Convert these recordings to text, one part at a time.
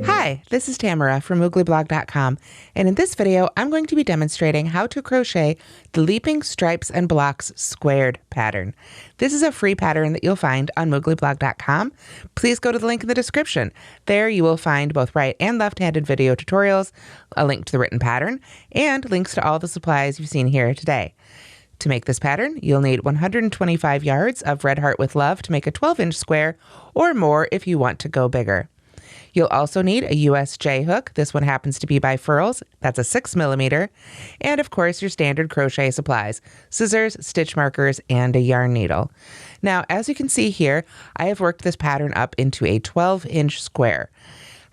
Hi, this is Tamara from mooglyblog.com, and in this video I'm going to be demonstrating how to crochet the Leaping Stripes and Blocks Squared pattern. This is a free pattern that you'll find on mooglyblog.com. Please go to the link in the description. There you will find both right and left-handed video tutorials, a link to the written pattern, and links to all the supplies you've seen here today. To make this pattern, you'll need 125 yards of Red Heart with Love to make a 12-inch square, or more if you want to go bigger. You'll also need a US J hook. This one happens to be by Furls. That's a 6mm. And of course, your standard crochet supplies, scissors, stitch markers, and a yarn needle. Now, as you can see here, I have worked this pattern up into a 12-inch square.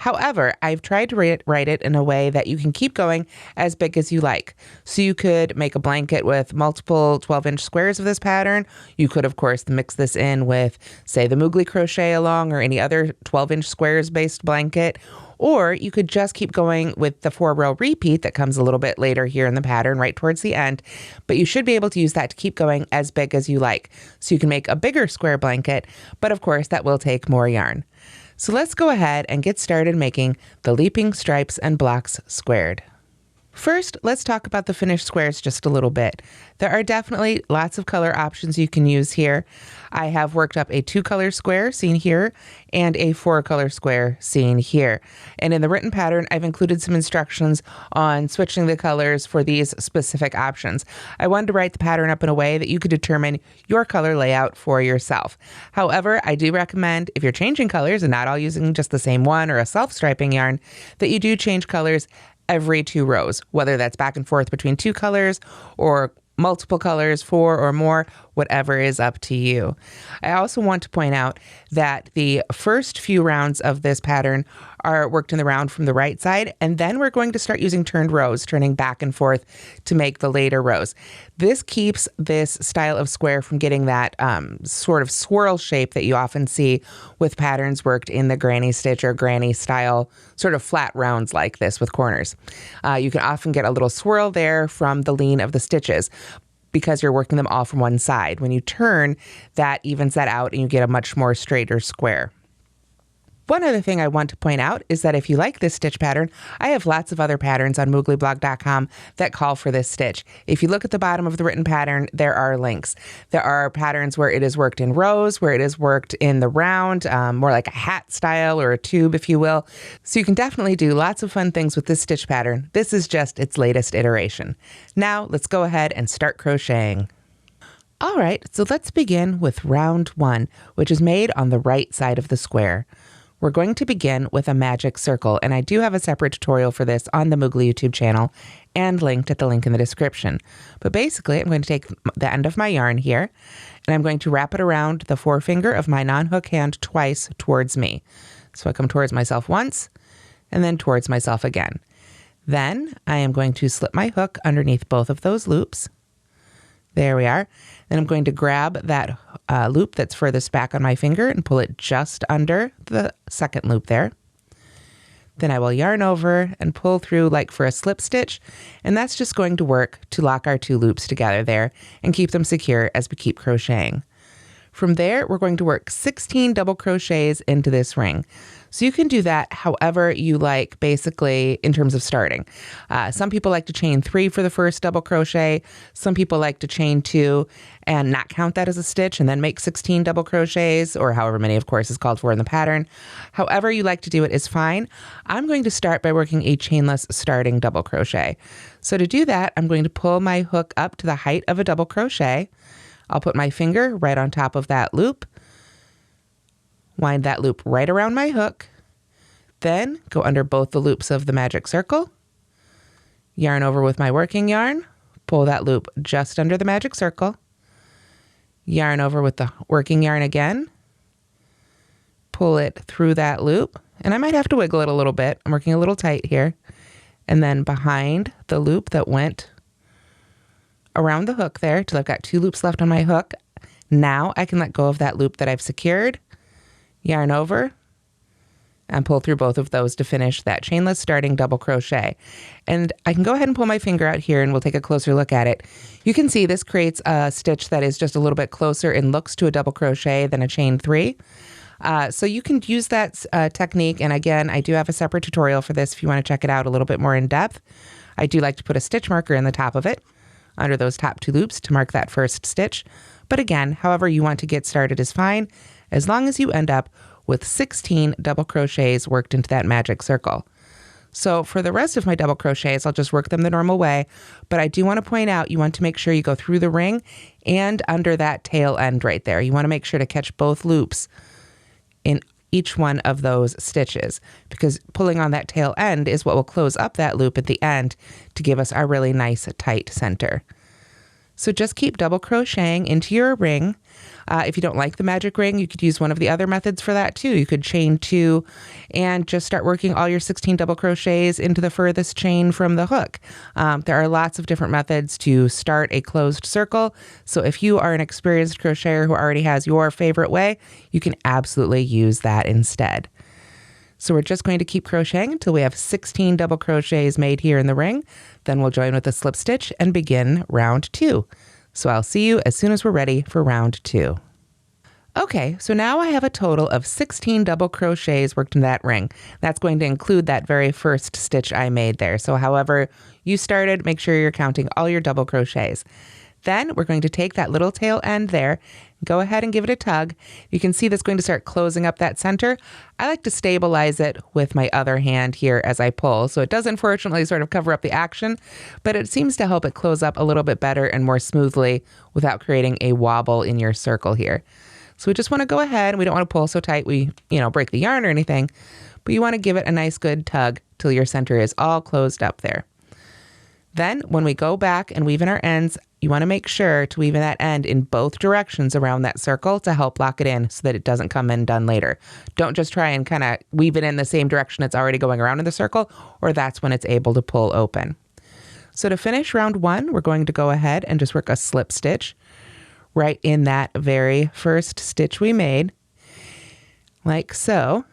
However, I've tried to write it in a way that you can keep going as big as you like. So you could make a blanket with multiple 12-inch squares of this pattern. You could, of course, mix this in with, say, the Moogly crochet along or any other 12-inch squares-based blanket. Or you could just keep going with the 4-row repeat that comes a little bit later here in the pattern, right towards the end. But you should be able to use that to keep going as big as you like. So you can make a bigger square blanket, but of course that will take more yarn. So let's go ahead and get started making the Leaping Stripes and Blocks Squared. First, let's talk about the finished squares just a little bit. There are definitely lots of color options you can use here. I have worked up a 2-color square seen here and a 4-color square seen here. And in the written pattern, I've included some instructions on switching the colors for these specific options. I wanted to write the pattern up in a way that you could determine your color layout for yourself. However, I do recommend if you're changing colors and not all using just the same one or a self-striping yarn, that you do change colors every 2 rows, whether that's back and forth between 2 colors or multiple colors, 4 or more, whatever is up to you. I also want to point out that the first few rounds of this pattern are worked in the round from the right side, and then we're going to start using turned rows, turning back and forth to make the later rows. This keeps this style of square from getting that sort of swirl shape that you often see with patterns worked in the granny stitch or granny style, sort of flat rounds like this with corners. You can often get a little swirl there from the lean of the stitches, because you're working them all from one side. When you turn, that evens that out and you get a much more straighter square. One other thing I want to point out is that if you like this stitch pattern, I have lots of other patterns on mooglyblog.com that call for this stitch. If you look at the bottom of the written pattern, there are links. There are patterns where it is worked in rows, where it is worked in the round, more like a hat style or a tube, if you will. So you can definitely do lots of fun things with this stitch pattern. This is just its latest iteration. Now let's go ahead and start crocheting. All right, so let's begin with round 1, which is made on the right side of the square. We're going to begin with a magic circle, and I do have a separate tutorial for this on the Moogly YouTube channel and linked at the link in the description. But basically, I'm going to take the end of my yarn here, and I'm going to wrap it around the forefinger of my non-hook hand twice towards me. So I come towards myself once, and then towards myself again. Then I am going to slip my hook underneath both of those loops. There we are. Then I'm going to grab that loop that's furthest back on my finger and pull it just under the second loop there. Then I will yarn over and pull through like for a slip stitch, and that's just going to work to lock our 2 loops together there and keep them secure as we keep crocheting. From there, we're going to work 16 double crochets into this ring. So you can do that however you like, basically, in terms of starting. Some people like to chain 3 for the first double crochet. Some people like to chain 2 and not count that as a stitch and then make 16 double crochets, or however many, of course, is called for in the pattern. However you like to do it is fine. I'm going to start by working a chainless starting double crochet. So to do that, I'm going to pull my hook up to the height of a double crochet. I'll put my finger right on top of that loop, wind that loop right around my hook, then go under both the loops of the magic circle, yarn over with my working yarn, pull that loop just under the magic circle, yarn over with the working yarn again, pull it through that loop, and I might have to wiggle it a little bit. I'm working a little tight here, and then behind the loop that went around the hook there till I've got 2 loops left on my hook. Now I can let go of that loop that I've secured, yarn over, and pull through both of those to finish that chainless starting double crochet. And I can go ahead and pull my finger out here and we'll take a closer look at it. You can see this creates a stitch that is just a little bit closer in looks to a double crochet than a chain 3. So you can use that technique. And again, I do have a separate tutorial for this if you want to check it out a little bit more in depth. I do like to put a stitch marker in the top of it under those top 2 loops to mark that first stitch. But again, however you want to get started is fine, as long as you end up with 16 double crochets worked into that magic circle. So for the rest of my double crochets, I'll just work them the normal way, but I do want to point out you want to make sure you go through the ring and under that tail end right there. You want to make sure to catch both loops in each one of those stitches, because pulling on that tail end is what will close up that loop at the end to give us our really nice tight center. So just keep double crocheting into your ring. If you don't like the magic ring, you could use one of the other methods for that too. You could chain 2 and just start working all your 16 double crochets into the furthest chain from the hook. There are lots of different methods to start a closed circle. So if you are an experienced crocheter who already has your favorite way, you can absolutely use that instead. So we're just going to keep crocheting until we have 16 double crochets made here in the ring. Then we'll join with a slip stitch and begin round 2. So I'll see you as soon as we're ready for round 2. Okay, so now I have a total of 16 double crochets worked in that ring. That's going to include that very first stitch I made there. So however you started, make sure you're counting all your double crochets. Then we're going to take that little tail end there, go ahead and give it a tug. You can see that's going to start closing up that center. I like to stabilize it with my other hand here as I pull. So it does unfortunately sort of cover up the action, but it seems to help it close up a little bit better and more smoothly without creating a wobble in your circle here. So we just want to go ahead, and we don't want to pull so tight we, break the yarn or anything, but you want to give it a nice good tug till your center is all closed up there. Then when we go back and weave in our ends, you want to make sure to weave in that end in both directions around that circle to help lock it in so that it doesn't come undone later. Don't just try and kind of weave it in the same direction it's already going around in the circle, or that's when it's able to pull open. So to finish round 1, we're going to go ahead and just work a slip stitch right in that very first stitch we made, like so.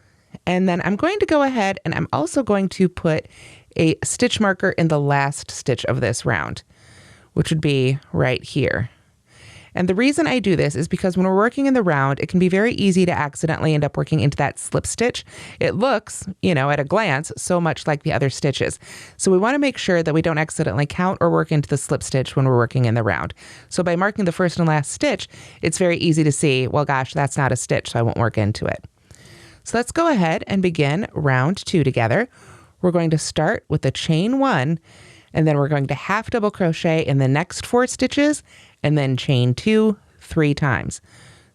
And then I'm going to go ahead and I'm also going to put a stitch marker in the last stitch of this round, which would be right here. And the reason I do this is because when we're working in the round, it can be very easy to accidentally end up working into that slip stitch. It looks, at a glance, so much like the other stitches. So we want to make sure that we don't accidentally count or work into the slip stitch when we're working in the round. So by marking the first and last stitch, it's very easy to see, well, gosh, that's not a stitch, so I won't work into it. So let's go ahead and begin round 2 together. We're going to start with the chain 1, and then we're going to half double crochet in the next 4 stitches, and then chain 2 3 times.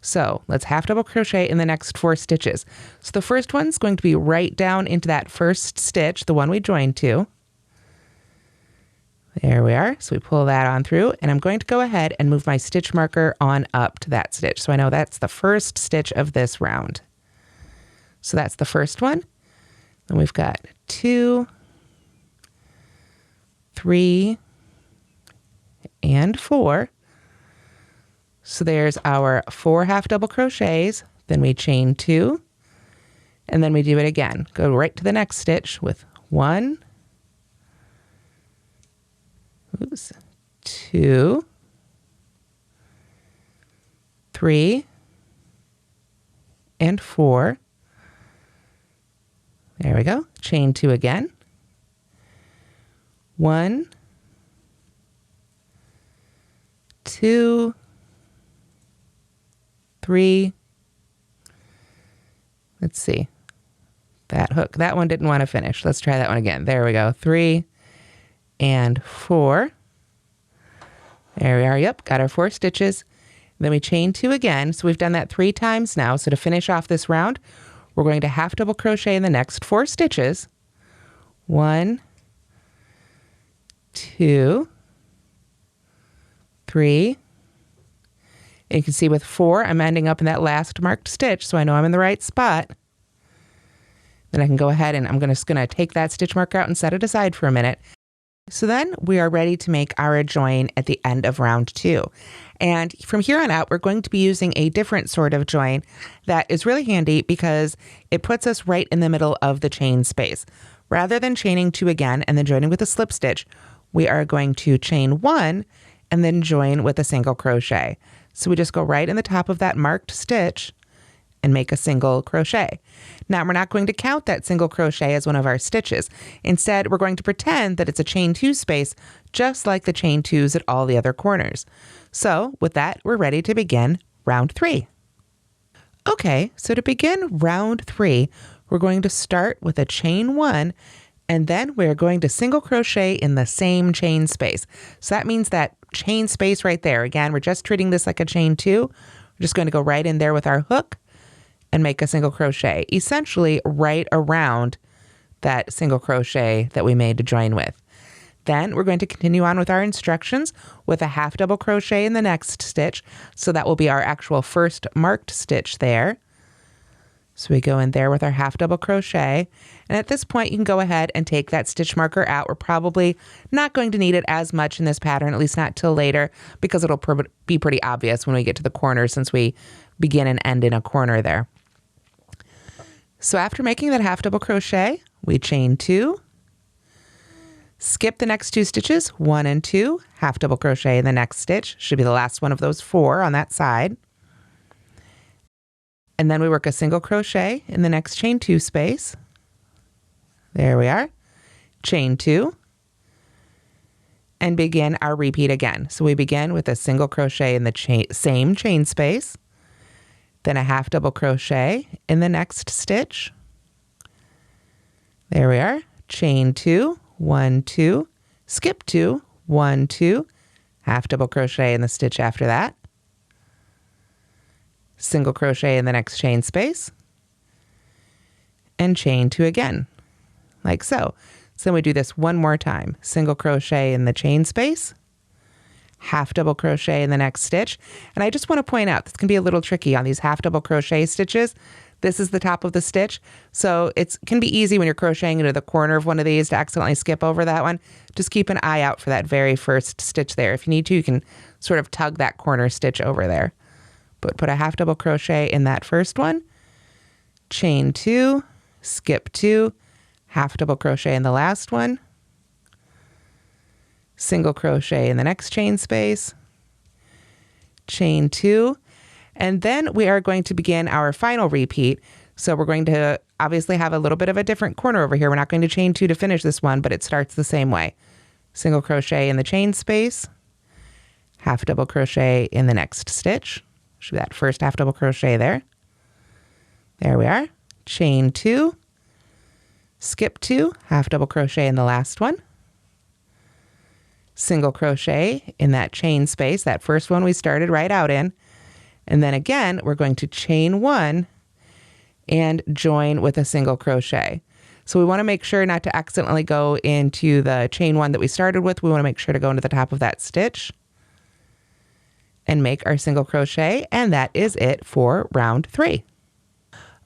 So let's half double crochet in the next 4 stitches. So the first one's going to be right down into that first stitch, the one we joined to. There we are. So we pull that on through, and I'm going to go ahead and move my stitch marker on up to that stitch. So I know that's the first stitch of this round. So that's the first one. Then we've got 2, 3, and 4. So there's our 4 half double crochets, then we chain 2, and then we do it again. Go right to the next stitch with 1, 2, 3, and 4. There we go. Chain 2 again. 1, 2, 3. Let's see. That hook, that one didn't want to finish. Let's try that one again. There we go. 3 and 4. There we are. Yep, got our 4 stitches. Then we chain 2 again. So we've done that 3 times now. So to finish off this round, we're going to half double crochet in the next 4 stitches. 1, 2, 3. And you can see with 4, I'm ending up in that last marked stitch, so I know I'm in the right spot. Then I can go ahead and I'm just going to take that stitch marker out and set it aside for a minute. So then we are ready to make our join at the end of round 2. And from here on out, we're going to be using a different sort of join that is really handy because it puts us right in the middle of the chain space. Rather than chaining 2 again and then joining with a slip stitch, we are going to chain 1 and then join with a single crochet. So we just go right in the top of that marked stitch and make a single crochet. Now we're not going to count that single crochet as one of our stitches. Instead, we're going to pretend that it's a chain 2 space, just like the chain 2s at all the other corners. So with that, we're ready to begin round 3. Okay, so to begin round 3, we're going to start with a chain 1, and then we're going to single crochet in the same chain space. So that means that chain space right there. Again, we're just treating this like a chain 2. We're just going to go right in there with our hook and make a single crochet, essentially right around that single crochet that we made to join with. Then we're going to continue on with our instructions with a half double crochet in the next stitch. So that will be our actual first marked stitch there. So we go in there with our half double crochet. And at this point, you can go ahead and take that stitch marker out. We're probably not going to need it as much in this pattern, at least not till later, because it'll be pretty obvious when we get to the corner since we begin and end in a corner there. So after making that half double crochet, we chain 2, skip the next 2 stitches, 1 and 2, half double crochet in the next stitch, should be the last one of those 4 on that side. And then we work a single crochet in the next chain 2 space. There we are. Chain 2 and begin our repeat again. So we begin with a single crochet in the same chain space, then a half double crochet in the next stitch. There we are. Chain 2, 1, 2, skip 2, 1, 2, half double crochet in the stitch after that. Single crochet in the next chain space, and chain 2 again, like so. So then we do this one more time. Single crochet in the chain space, half double crochet in the next stitch. And I just want to point out, this can be a little tricky on these half double crochet stitches. This is the top of the stitch. So it can be easy when you're crocheting into the corner of one of these to accidentally skip over that one. Just keep an eye out for that very first stitch there. If you need to, you can sort of tug that corner stitch over there. But put a half double crochet in that first one, chain 2, skip 2, half double crochet in the last one, single crochet in the next chain space, chain 2, and then we are going to begin our final repeat. So we're going to obviously have a little bit of a different corner over here. We're not going to chain 2 to finish this one, but it starts the same way. Single crochet in the chain space, half double crochet in the next stitch. Should be that first half double crochet there. There we are. Chain 2, skip 2, half double crochet in the last one, single crochet in that chain space, that first one we started right out in, and then again we're going to chain 1 and join with a single crochet. So we want to make sure not to accidentally go into the chain 1 that we started with. We want to make sure to go into the top of that stitch and make our single crochet, and that is it for round 3.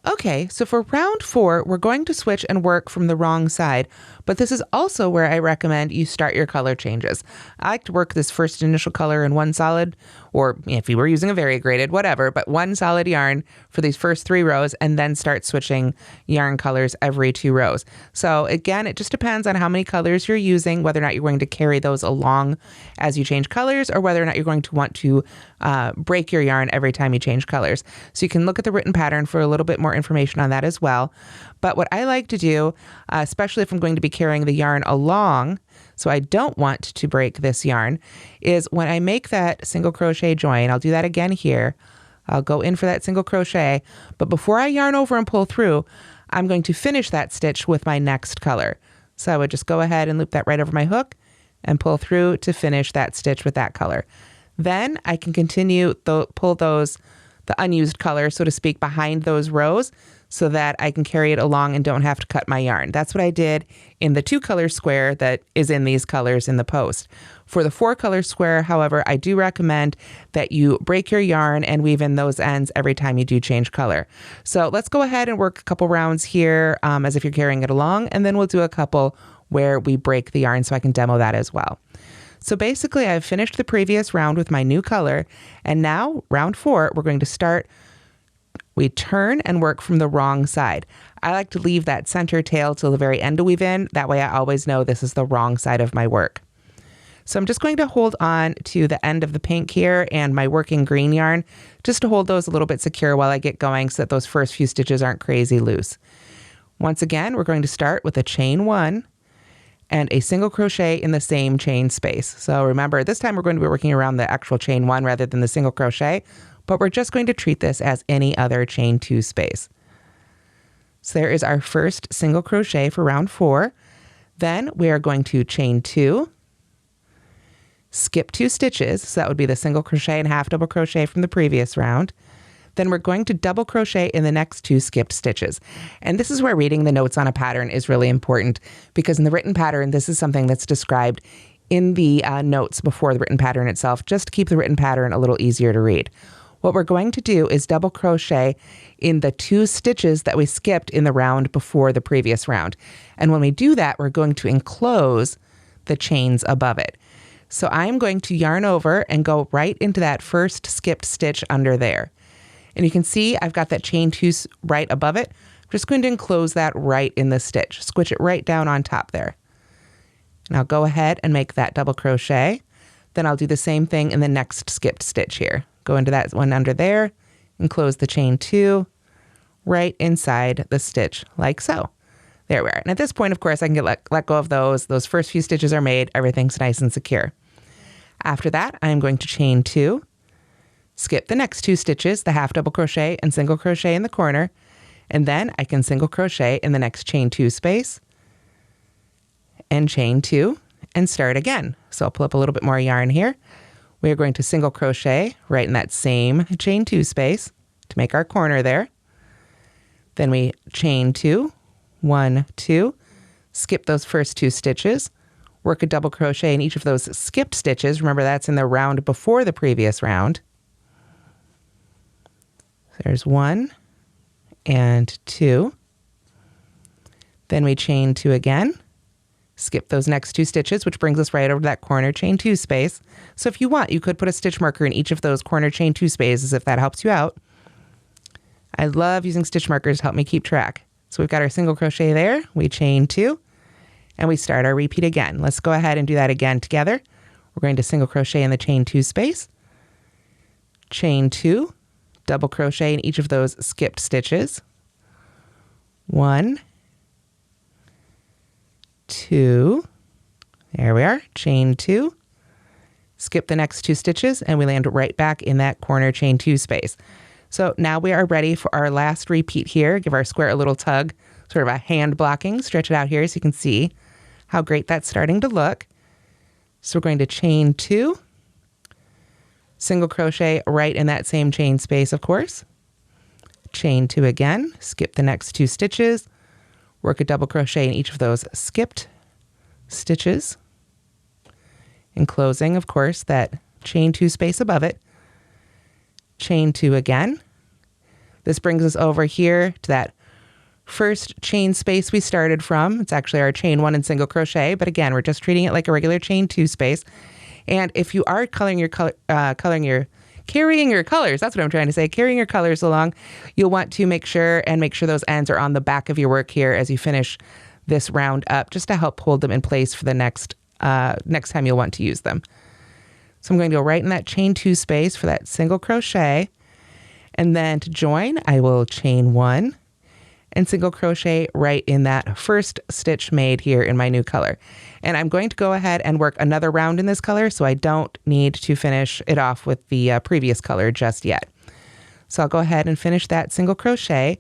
Okay, so for round 4, we're going to switch and work from the wrong side, but this is also where I recommend you start your color changes. I like to work this first initial color in one solid, or if you were using a variegated, whatever, but one solid yarn for these first 3 rows, and then start switching yarn colors every 2 rows. So again, it just depends on how many colors you're using, whether or not you're going to carry those along as you change colors, or whether or not you're going to want to break your yarn every time you change colors. So you can look at the written pattern for a little bit more information on that as well. But what I like to do, especially if I'm going to be carrying the yarn along, so I don't want to break this yarn, is when I make that single crochet join, I'll do that again here. I'll go in for that single crochet, but before I yarn over and pull through, I'm going to finish that stitch with my next color. So I would just go ahead and loop that right over my hook and pull through to finish that stitch with that color. Then I can continue pull the unused color, so to speak, behind those rows so that I can carry it along and don't have to cut my yarn. That's what I did in the 2-color square that is in these colors in the post. For the 4-color square, however, I do recommend that you break your yarn and weave in those ends every time you do change color. So let's go ahead and work a couple rounds here as if you're carrying it along, and then we'll do a couple where we break the yarn so I can demo that as well. So basically I've finished the previous round with my new color, and now round 4, we're going to start. We turn and work from the wrong side. I like to leave that center tail till the very end to weave in. That way I always know this is the wrong side of my work. So I'm just going to hold on to the end of the pink here and my working green yarn just to hold those a little bit secure while I get going so that those first few stitches aren't crazy loose. Once again, we're going to start with a chain 1 and a single crochet in the same chain space. So remember, this time we're going to be working around the actual chain 1 rather than the single crochet, but we're just going to treat this as any other chain 2 space. So there is our first single crochet for round 4. Then we are going to chain 2, skip 2 stitches, so that would be the single crochet and half double crochet from the previous round. Then we're going to double crochet in the next 2 skipped stitches. And this is where reading the notes on a pattern is really important, because in the written pattern, this is something that's described in the notes before the written pattern itself, just to keep the written pattern a little easier to read. What we're going to do is double crochet in the 2 stitches that we skipped in the round before the previous round. And when we do that, we're going to enclose the chains above it. So I'm going to yarn over and go right into that first skipped stitch under there. And you can see I've got that chain 2 right above it. I'm just going to enclose that right in the stitch, squish it right down on top there. And I'll go ahead and make that double crochet. Then I'll do the same thing in the next skipped stitch here. Go into that one under there, enclose the chain 2 right inside the stitch like so. There we are. And at this point, of course, I can let go of those. Those first few stitches are made. Everything's nice and secure. After that, I'm going to chain 2, skip the next 2 stitches, the half double crochet and single crochet in the corner, and then I can single crochet in the next chain 2 space and chain 2 and start again. So I'll pull up a little bit more yarn here. We are going to single crochet right in that same chain 2 space to make our corner there. Then we chain 2, 1, 2, skip those first 2 stitches, work a double crochet in each of those skipped stitches. Remember, that's in the round before the previous round. There's 1 and 2. Then we chain 2 again, skip those next 2 stitches, which brings us right over to that corner chain 2 space. So if you want, you could put a stitch marker in each of those corner chain 2 spaces if that helps you out. I love using stitch markers to help me keep track. So we've got our single crochet there, we chain 2, and we start our repeat again. Let's go ahead and do that again together. We're going to single crochet in the chain 2 space, chain 2, double crochet in each of those skipped stitches. 1, 2, there we are, chain 2, skip the next 2 stitches, and we land right back in that corner chain 2 space. So now we are ready for our last repeat here. Give our square a little tug, sort of a hand blocking, stretch it out here so you can see how great that's starting to look. So we're going to chain 2, single crochet right in that same chain space, of course. Chain 2 again, skip the next 2 stitches, work a double crochet in each of those skipped stitches, enclosing, of course, that chain 2 space above it. Chain 2 again. This brings us over here to that first chain space we started from. It's actually our chain 1 and single crochet, but again, we're just treating it like a regular chain 2 space. And if you are carrying your colors, that's what I'm trying to say, carrying your colors along, you'll want to make sure those ends are on the back of your work here as you finish this round up, just to help hold them in place for the next time you'll want to use them. So I'm going to go right in that chain 2 space for that single crochet. And then to join, I will chain 1 and single crochet right in that first stitch made here in my new color. And I'm going to go ahead and work another round in this color, so I don't need to finish it off with the previous color just yet. So I'll go ahead and finish that single crochet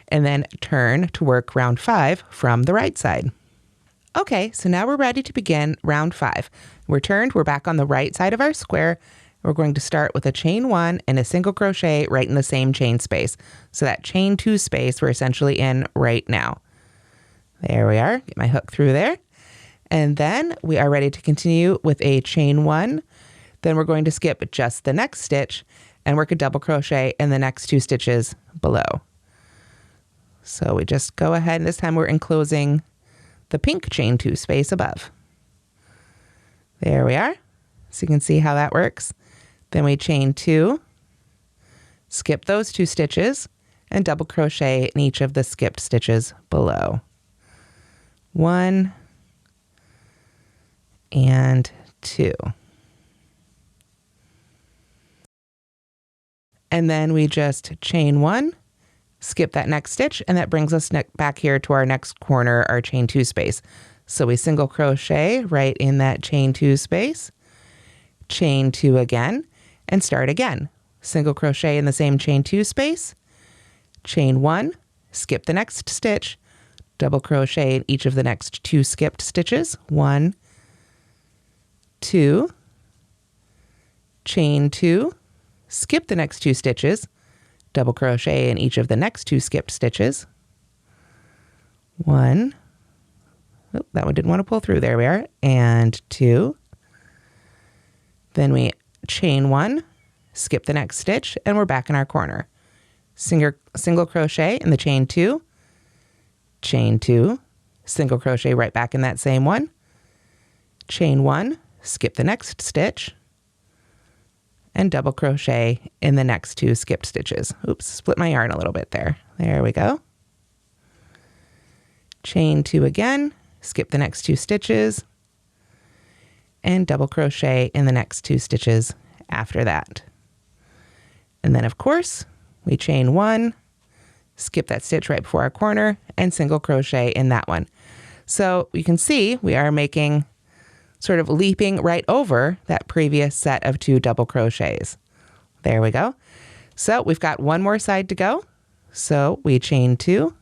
and then turn to work round 5 from the right side. Okay, so now we're ready to begin round 5. We're turned, we're back on the right side of our square. We're going to start with a chain 1 and a single crochet right in the same chain space. So that chain 2 space we're essentially in right now. There we are, get my hook through there. And then we are ready to continue with a chain 1. Then we're going to skip just the next stitch and work a double crochet in the next 2 stitches below. So we just go ahead, and this time we're enclosing the pink chain 2 space above. There we are. So you can see how that works. Then we chain 2, skip those 2 stitches, and double crochet in each of the skipped stitches below. 1 and 2. And then we just chain 1, skip that next stitch, and that brings us back here to our next corner, our chain 2 space. So we single crochet right in that chain 2 space, chain 2 again, and start again. Single crochet in the same chain 2 space, chain 1, skip the next stitch, double crochet in each of the next 2 skipped stitches, 1, 2, chain 2, skip the next 2 stitches, double crochet in each of the next 2 skipped stitches, 1, oh, that one didn't want to pull through, there we are, and 2, then we chain 1, skip the next stitch, and we're back in our corner. Single crochet in the chain 2, chain 2, single crochet right back in that same one, chain 1, skip the next stitch, and double crochet in the next 2 skipped stitches. Oops, split my yarn a little bit there. There we go. Chain 2 again, skip the next 2 stitches, and double crochet in the next 2 stitches after that. And then of course, we chain 1, skip that stitch right before our corner, and single crochet in that one. So you can see we are making sort of leaping right over that previous set of 2 double crochets. There we go. So we've got one more side to go. So we chain 2,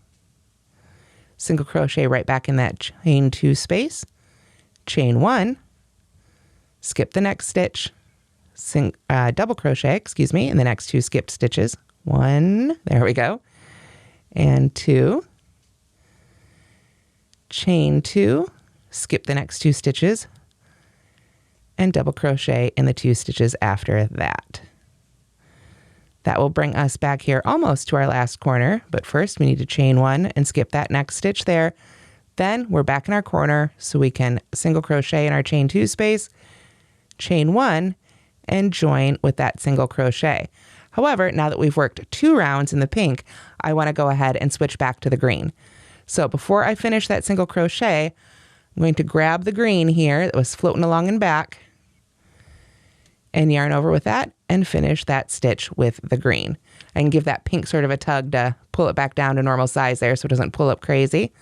single crochet right back in that chain 2 space, chain 1, skip the next stitch, double crochet, in the next 2 skipped stitches. 1, there we go, and 2, chain 2, skip the next 2 stitches, and double crochet in the 2 stitches after that. That will bring us back here almost to our last corner, but first we need to chain 1 and skip that next stitch there. Then we're back in our corner, so we can single crochet in our chain 2 space, chain 1, and join with that single crochet. However, now that we've worked 2 rounds in the pink, I want to go ahead and switch back to the green. So before I finish that single crochet, I'm going to grab the green here that was floating along in back and yarn over with that and finish that stitch with the green. I can give that pink sort of a tug to pull it back down to normal size there so it doesn't pull up crazy.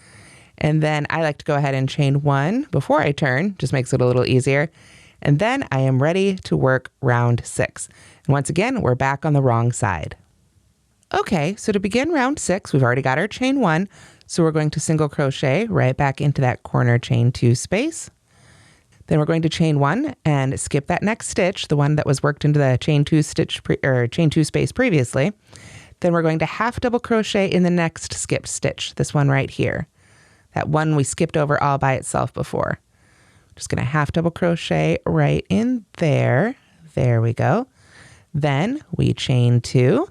And then I like to go ahead and chain 1 before I turn, just makes it a little easier. And then I am ready to work round 6. And once again, we're back on the wrong side. Okay, so to begin round 6, we've already got our chain 1. So we're going to single crochet right back into that corner chain 2 space. Then we're going to chain 1 and skip that next stitch, the one that was worked into the chain 2 space previously. Then we're going to half double crochet in the next skipped stitch, this one right here. That one we skipped over all by itself before. Just going to half double crochet right in there. There we go. Then we chain 2,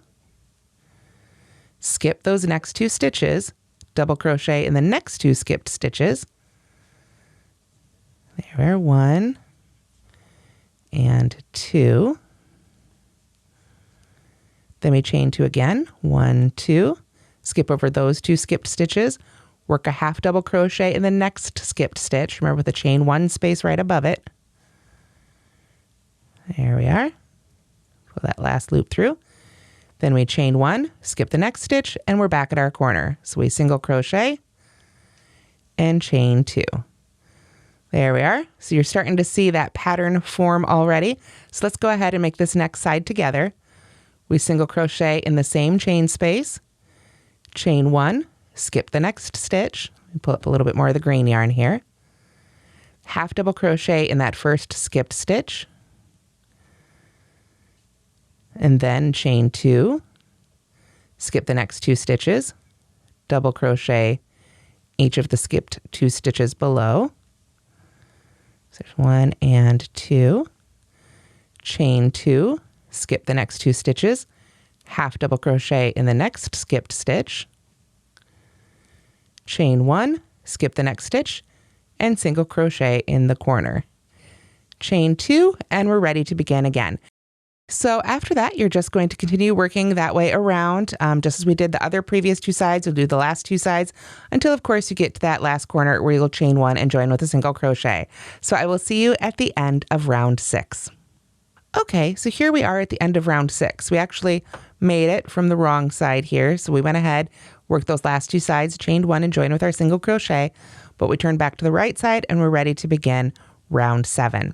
skip those next 2 stitches, double crochet in the next 2 skipped stitches. There we are, 1 and 2. Then we chain 2 again, 1, 2, skip over those 2 skipped stitches, work a half double crochet in the next skipped stitch. Remember, with the chain 1 space right above it. There we are. Pull that last loop through. Then we chain 1, skip the next stitch, and we're back at our corner. So we single crochet and chain 2. There we are. So you're starting to see that pattern form already. So let's go ahead and make this next side together. We single crochet in the same chain space, chain 1, skip the next stitch, pull up a little bit more of the green yarn here, half double crochet in that first skipped stitch, and then chain 2, skip the next 2 stitches, double crochet each of the skipped 2 stitches below. So there's 1 and 2, chain 2, skip the next 2 stitches, half double crochet in the next skipped stitch, chain 1, skip the next stitch, and single crochet in the corner. Chain 2, and we're ready to begin again. So after that, you're just going to continue working that way around, just as we did the other previous 2 sides. You'll do the last 2 sides until, of course, you get to that last corner where you'll chain 1 and join with a single crochet. So I will see you at the end of round 6. Okay, so here we are at the end of round 6. We actually made it from the wrong side here. So we went ahead, worked those last 2 sides, chained 1 and joined with our single crochet, but we turned back to the right side and we're ready to begin round 7.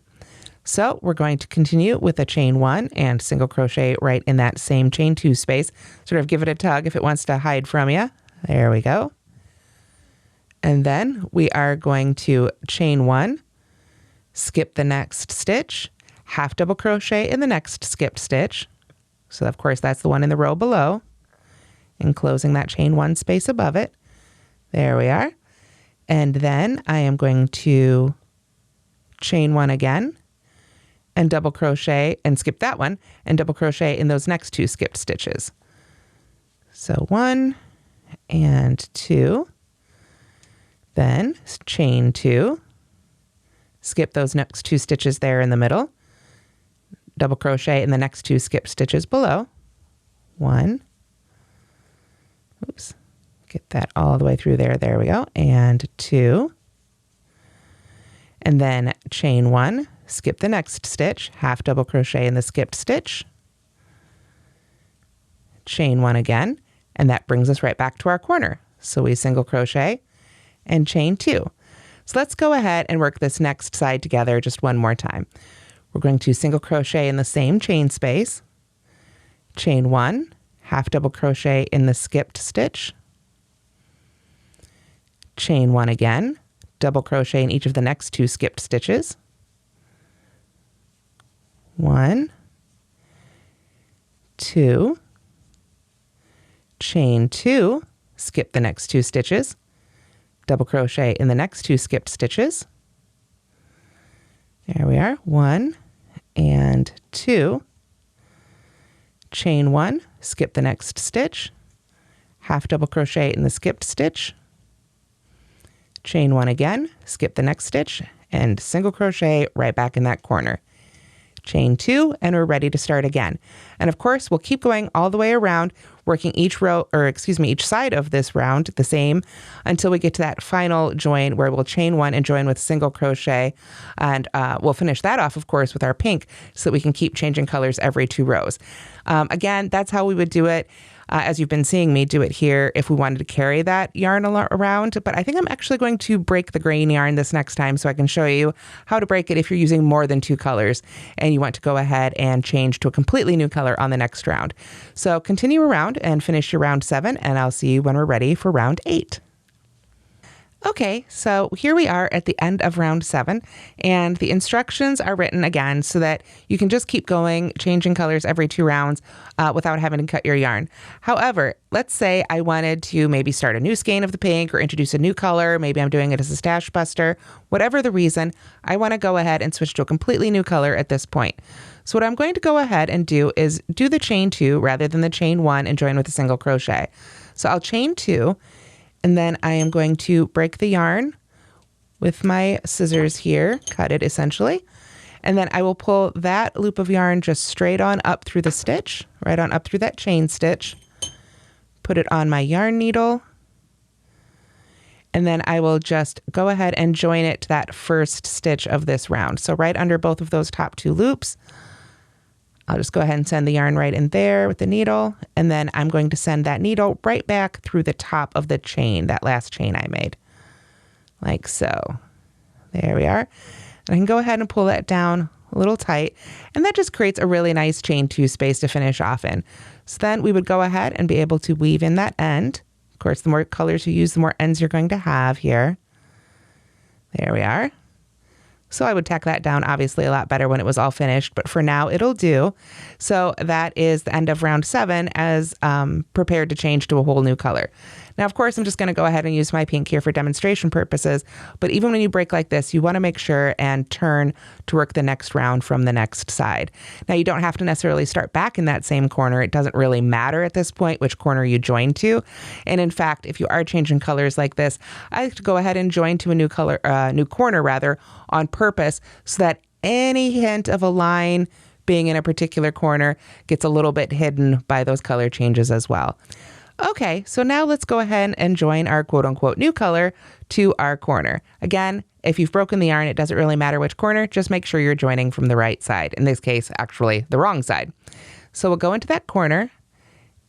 So we're going to continue with a chain 1 and single crochet right in that same chain 2 space. Sort of give it a tug if it wants to hide from you. There we go. And then we are going to chain 1, skip the next stitch, half double crochet in the next skipped stitch. So of course that's the one in the row below, and closing that chain 1 space above it. There we are. And then I am going to chain 1 again, and double crochet and skip that one and double crochet in those next 2 skipped stitches. So 1 and 2, then chain 2, skip those next 2 stitches there in the middle, double crochet in the next 2 skipped stitches below. 1, oops, get that all the way through there. There we go. And 2, and then chain 1, skip the next stitch, half double crochet in the skipped stitch, chain 1 again, and that brings us right back to our corner. So we single crochet and chain 2. So let's go ahead and work this next side together just one more time. We're going to single crochet in the same chain space, chain 1, half double crochet in the skipped stitch, chain 1 again, double crochet in each of the next 2 skipped stitches, 1, 2, chain 2, skip the next 2 stitches, double crochet in the next 2 skipped stitches. There we are, 1 and 2, chain 1, skip the next stitch, half double crochet in the skipped stitch, chain 1 again, skip the next stitch, and single crochet right back in that corner. Chain 2, and we're ready to start again. And of course, we'll keep going all the way around, working each row, or excuse me, each side of this round the same until we get to that final join where we'll chain 1 and join with single crochet. And we'll finish that off, of course, with our pink so that we can keep changing colors every 2 rows. Again, that's how we would do it. As you've been seeing me do it here if we wanted to carry that yarn around. But I think I'm actually going to break the grain yarn this next time so I can show you how to break it if you're using more than 2 colors and you want to go ahead and change to a completely new color on the next round. So continue around and finish your round 7, and I'll see you when we're ready for round 8. Okay, so here we are at the end of round 7, and the instructions are written again so that you can just keep going, changing colors every 2 rounds without having to cut your yarn. However, let's say I wanted to maybe start a new skein of the pink or introduce a new color. Maybe I'm doing it as a stash buster. Whatever the reason, I want to go ahead and switch to a completely new color at this point. So what I'm going to go ahead and do is do the chain 2 rather than the chain 1 and join with a single crochet. So I'll chain 2. And then I am going to break the yarn with my scissors here, cut it essentially. And then I will pull that loop of yarn just straight on up through the stitch, right on up through that chain stitch, put it on my yarn needle. And then I will just go ahead and join it to that first stitch of this round. So right under both of those top 2 loops, I'll just go ahead and send the yarn right in there with the needle, and then I'm going to send that needle right back through the top of the chain, that last chain I made, like so. There we are. And I can go ahead and pull that down a little tight, and that just creates a really nice chain 2 space to finish off in. So then we would go ahead and be able to weave in that end. Of course, the more colors you use, the more ends you're going to have here. There we are. So I would tack that down obviously a lot better when it was all finished, but for now it'll do. So that is the end of round 7 as prepared to change to a whole new color. Now, of course, I'm just going to go ahead and use my pink here for demonstration purposes, but even when you break like this, you want to make sure and turn to work the next round from the next side. Now, you don't have to necessarily start back in that same corner. It doesn't really matter at this point which corner you join to. And in fact, if you are changing colors like this, I like to go ahead and join to a new color, new corner rather, on purpose so that any hint of a line being in a particular corner gets a little bit hidden by those color changes as well. Okay, so now let's go ahead and join our quote unquote new color to our corner. Again, if you've broken the yarn, it doesn't really matter which corner, just make sure you're joining from the right side. In this case, actually the wrong side. So we'll go into that corner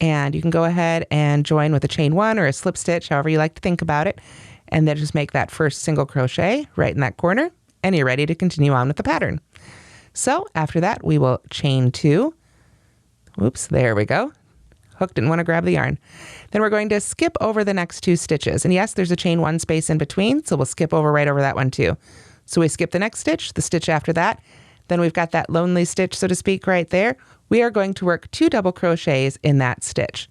and you can go ahead and join with a chain 1 or a slip stitch, however you like to think about it. And then just make that first single crochet right in that corner and you're ready to continue on with the pattern. So after that, we will chain 2. Oops, there we go. Hook didn't want to grab the yarn. Then we're going to skip over the next 2 stitches. And yes, there's a chain 1 space in between, so we'll skip right over that one too. So we skip the next stitch, the stitch after that. Then we've got that lonely stitch, so to speak, right there. We are going to work 2 double crochets in that stitch.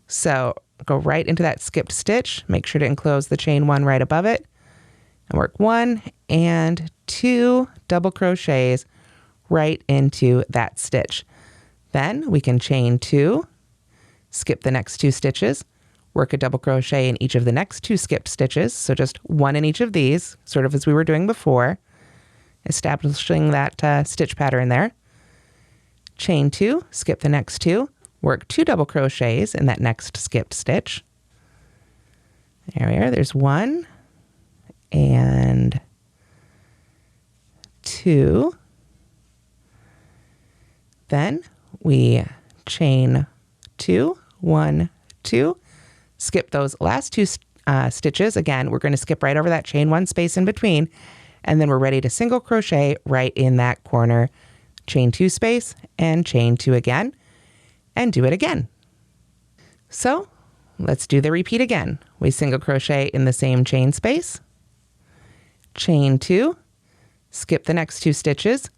So go right into that skipped stitch. Make sure to enclose the chain 1 right above it. And work 1 and 2 double crochets right into that stitch. Then we can chain 2. Skip the next 2 stitches, work a double crochet in each of the next 2 skipped stitches, so just 1 in each of these, sort of as we were doing before, establishing that stitch pattern there. Chain 2, skip the next 2, work 2 double crochets in that next skipped stitch. There we are, there's 1 and 2. Then we chain 2, 1, 2, skip those last 2 stitches. Again, we're going to skip right over that chain 1 space in between, and then we're ready to single crochet right in that corner, chain 2 space and chain 2 again, and do it again. So let's do the repeat again. We single crochet in the same chain space, chain 2, skip the next 2 stitches,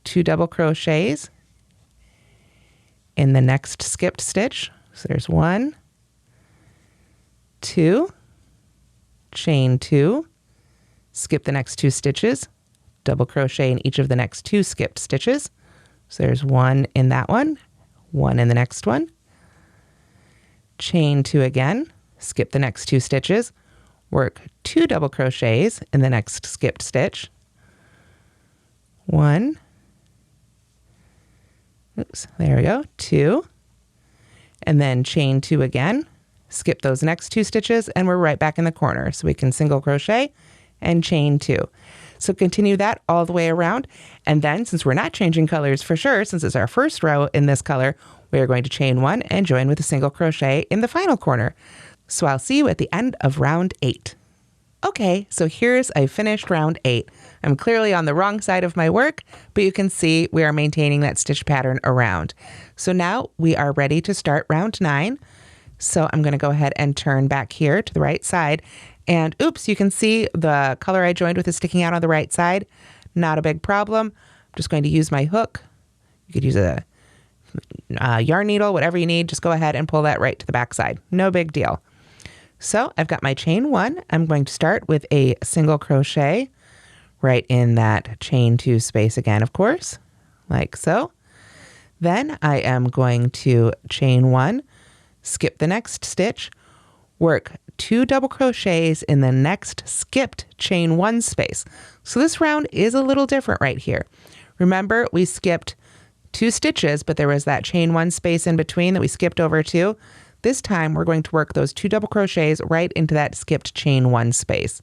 2 double crochets in the next skipped stitch. So there's 1, 2, chain 2, skip the next 2 stitches, double crochet in each of the next 2 skipped stitches. So there's 1 in that one, 1 in the next one, chain 2 again, skip the next 2 stitches, work 2 double crochets in the next skipped stitch, 1, oops, there we go, 2, and then chain 2 again, skip those next 2 stitches, and we're right back in the corner. So we can single crochet and chain 2. So continue that all the way around. And then since we're not changing colors for sure, since it's our first row in this color, we are going to chain 1 and join with a single crochet in the final corner. So I'll see you at the end of round 8. Okay, so here's a finished round 8. I'm clearly on the wrong side of my work, but you can see we are maintaining that stitch pattern around. So now we are ready to start round 9. So I'm going to go ahead and turn back here to the right side. And oops, you can see the color I joined with is sticking out on the right side. Not a big problem. I'm just going to use my hook. You could use a yarn needle, whatever you need. Just go ahead and pull that right to the back side. No big deal. So I've got my chain 1. I'm going to start with a single crochet right in that chain 2 space again, of course, like so. Then I am going to chain 1, skip the next stitch, work 2 double crochets in the next skipped chain 1 space. So this round is a little different right here. Remember, we skipped 2 stitches, but there was that chain 1 space in between that we skipped over to. This time we're going to work those 2 double crochets right into that skipped chain 1 space.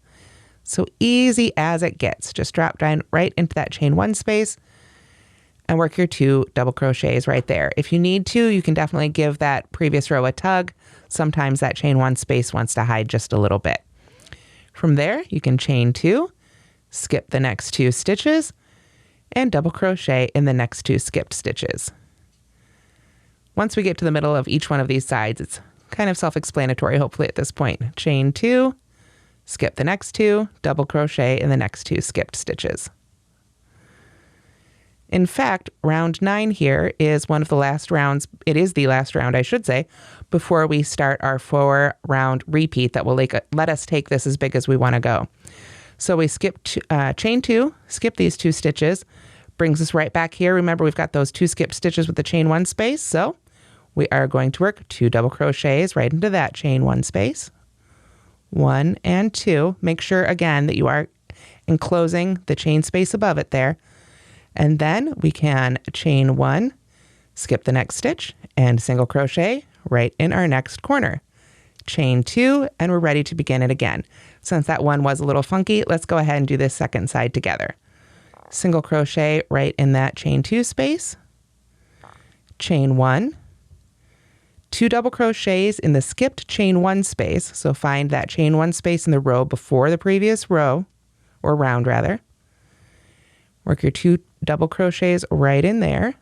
So easy as it gets. Just drop down right into that chain 1 space and work your 2 double crochets right there. If you need to, you can definitely give that previous row a tug. Sometimes that chain 1 space wants to hide just a little bit. From there, you can chain 2, skip the next 2 stitches, and double crochet in the next 2 skipped stitches. Once we get to the middle of each one of these sides, it's kind of self-explanatory, hopefully at this point. Chain 2, skip the next 2, double crochet in the next 2 skipped stitches. In fact, round 9 here is one of the last rounds. It is the last round, I should say, before we start our 4-round repeat that will let us take this as big as we want to go. So we skip chain 2, skip these 2 stitches, brings us right back here. Remember, we've got those 2 skip stitches with the chain 1 space, so we are going to work 2 double crochets right into that chain 1 space. 1 and 2. Make sure again that you are enclosing the chain space above it there. And then we can chain 1, skip the next stitch, and single crochet right in our next corner. Chain 2, and we're ready to begin it again. Since that one was a little funky, let's go ahead and do this second side together. Single crochet right in that chain 2 space, chain 1, 2 double crochets in the skipped chain 1 space. So find that chain 1 space in the row before the previous row, or round rather. Work your 2 double crochets right in there.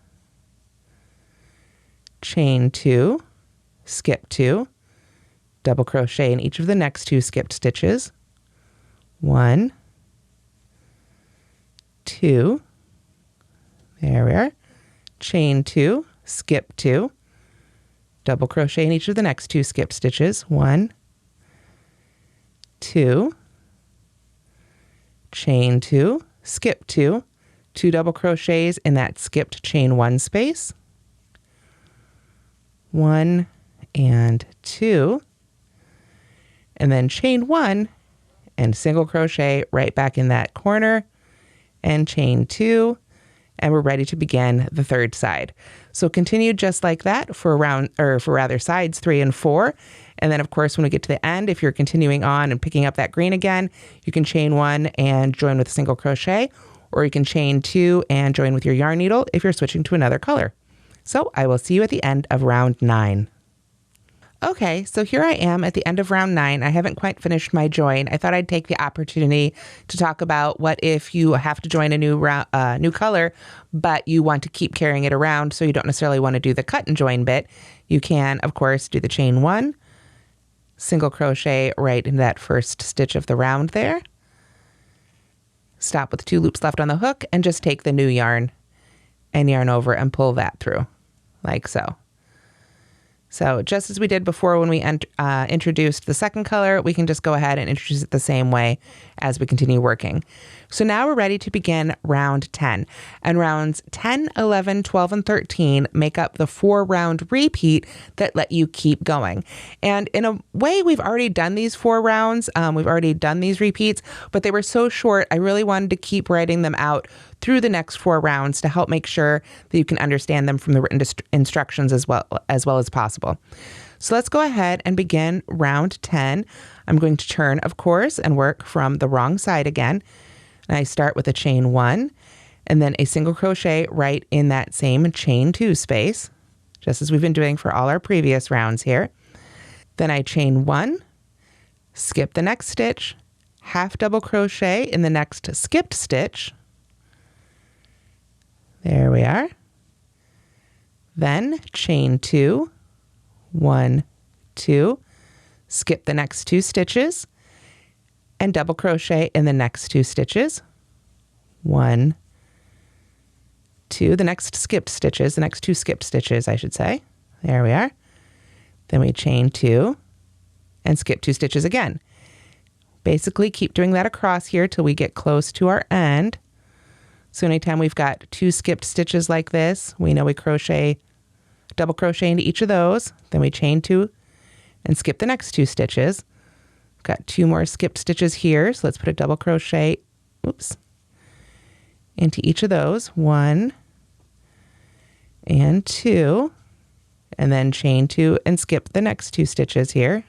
Chain 2, skip 2, double crochet in each of the next 2 skipped stitches. 1, 2, there we are. Chain 2, skip 2, double crochet in each of the next 2 skipped stitches. 1, 2, chain 2, skip 2, 2 double crochets in that skipped chain 1 space. 1 and 2, and then chain 1 and single crochet right back in that corner, and chain 2, and we're ready to begin the third side. So continue just like that for sides 3 and 4. And then of course, when we get to the end, if you're continuing on and picking up that green again, you can chain 1 and join with a single crochet, or you can chain 2 and join with your yarn needle if you're switching to another color. So I will see you at the end of round 9. Okay, so here I am at the end of round 9. I haven't quite finished my join. I thought I'd take the opportunity to talk about what if you have to join a new color, but you want to keep carrying it around, so you don't necessarily want to do the cut and join bit. You can, of course, do the chain 1, single crochet right in that first stitch of the round there. Stop with 2 loops left on the hook and just take the new yarn and yarn over and pull that through like so. So just as we did before when we introduced the second color, we can just go ahead and introduce it the same way as we continue working. So now we're ready to begin round 10. And rounds 10, 11, 12, and 13 make up the 4-round repeat that let you keep going. And in a way, we've already done these 4 rounds. We've already done these repeats, but they were so short, I really wanted to keep writing them out through the next 4 rounds to help make sure that you can understand them from the written instructions as well as possible. So let's go ahead and begin round 10. I'm going to turn, of course, and work from the wrong side again. And I start with a chain 1 and then a single crochet right in that same chain 2 space, just as we've been doing for all our previous rounds here. Then I chain 1, skip the next stitch, half double crochet in the next skipped stitch. There we are. Then chain 2, 1, 2, skip the next 2 stitches, and double crochet in the next 2 stitches. 1, 2, the next 2 skipped stitches, I should say. There we are. Then we chain 2 and skip 2 stitches again. Basically keep doing that across here till we get close to our end. So anytime we've got 2 skipped stitches like this, we know we double crochet into each of those. Then we chain 2 and skip the next 2 stitches. Got 2 more skipped stitches here, so let's put a double crochet, into each of those. 1 and 2, and then chain 2 and skip the next 2 stitches here.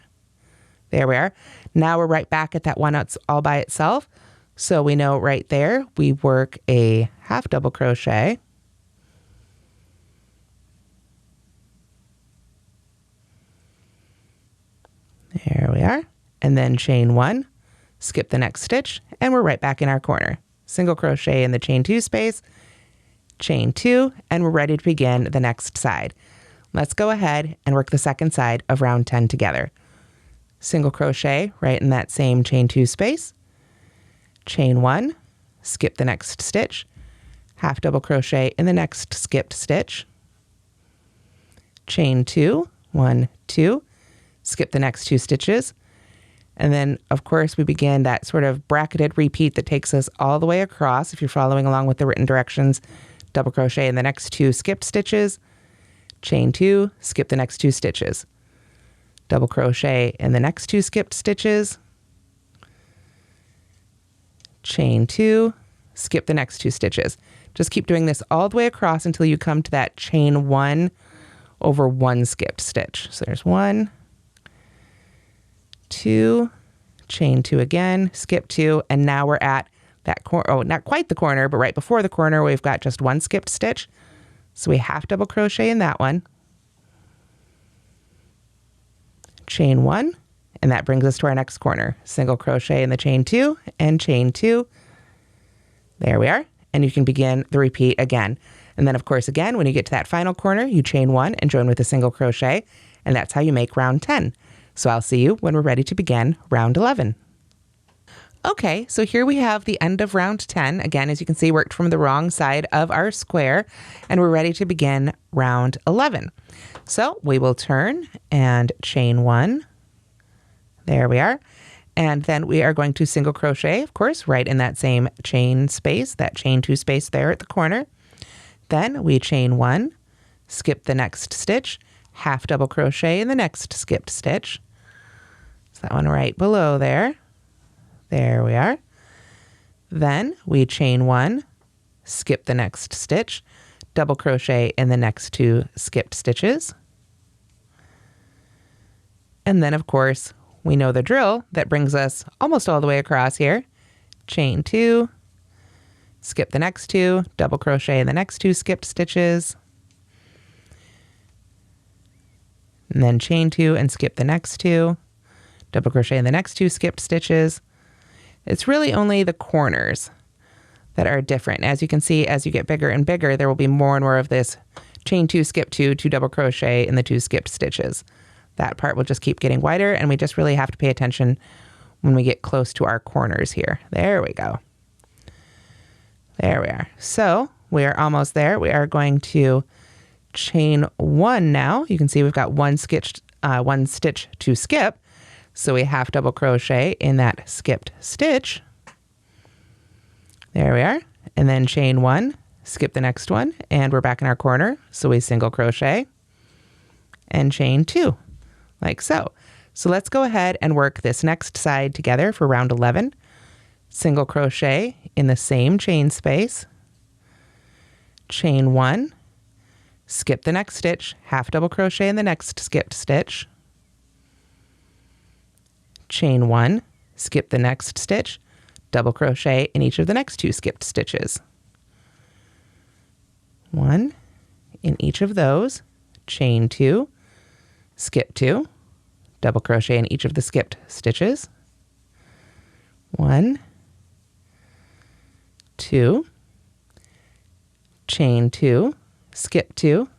There we are. Now we're right back at that one all by itself. So we know right there, we work a half double crochet. There we are. And then chain 1, skip the next stitch, and we're right back in our corner. Single crochet in the chain 2 space, chain 2, and we're ready to begin the next side. Let's go ahead and work the second side of round 10 together. single crochet right in that same chain 2 space, chain 1, skip the next stitch, half double crochet in the next skipped stitch, chain 2, 1, 2, skip the next 2 stitches, and then of course we begin that sort of bracketed repeat that takes us all the way across. If you're following along with the written directions, double crochet in the next 2 skipped stitches, chain 2, skip the next 2 stitches, double crochet in the next 2 skipped stitches, chain 2, skip the next 2 stitches. Just keep doing this all the way across until you come to that chain 1 over 1 skipped stitch. So there's 1, 2, chain 2 again, skip 2, and now we're at that corner, oh, not quite the corner, but right before the corner, we've got just 1 skipped stitch. So we half double crochet in that one, chain 1, and that brings us to our next corner. Single crochet in the chain 2 and chain 2. There we are. And you can begin the repeat again. And then of course, again, when you get to that final corner, you chain 1 and join with a single crochet, and that's how you make round 10. So I'll see you when we're ready to begin round 11. Okay, so here we have the end of round 10. Again, as you can see, worked from the wrong side of our square, and we're ready to begin round 11. So we will turn and chain 1. There we are. And then we are going to single crochet, of course, right in that same chain space, that chain 2 space there at the corner. Then we chain 1, skip the next stitch, half double crochet in the next skipped stitch. So that one right below there. There we are. Then we chain 1, skip the next stitch, double crochet in the next 2 skipped stitches. And then, of course, we know the drill that brings us almost all the way across here. Chain 2, skip the next 2, double crochet in the next 2 skipped stitches, and then chain 2 and skip the next 2, double crochet in the next 2 skipped stitches. It's really only the corners that are different. As you can see, as you get bigger and bigger, there will be more and more of this chain 2, skip 2, 2 double crochet in the 2 skipped stitches. That part will just keep getting wider, and we just really have to pay attention when we get close to our corners here. There we go. There we are. So we are almost there. We are going to chain 1 now. You can see we've got one stitch to skip. So we half double crochet in that skipped stitch. There we are. And then chain 1, skip the next one, and we're back in our corner. So we single crochet and chain 2, like so. So let's go ahead and work this next side together for round 11. Single crochet in the same chain space, chain 1, skip the next stitch, half double crochet in the next skipped stitch, chain 1, skip the next stitch, double crochet in each of the next 2 skipped stitches. 1 in each of those, chain 2, skip 2, double crochet in each of the skipped stitches. 1, 2, chain 2, skip 2,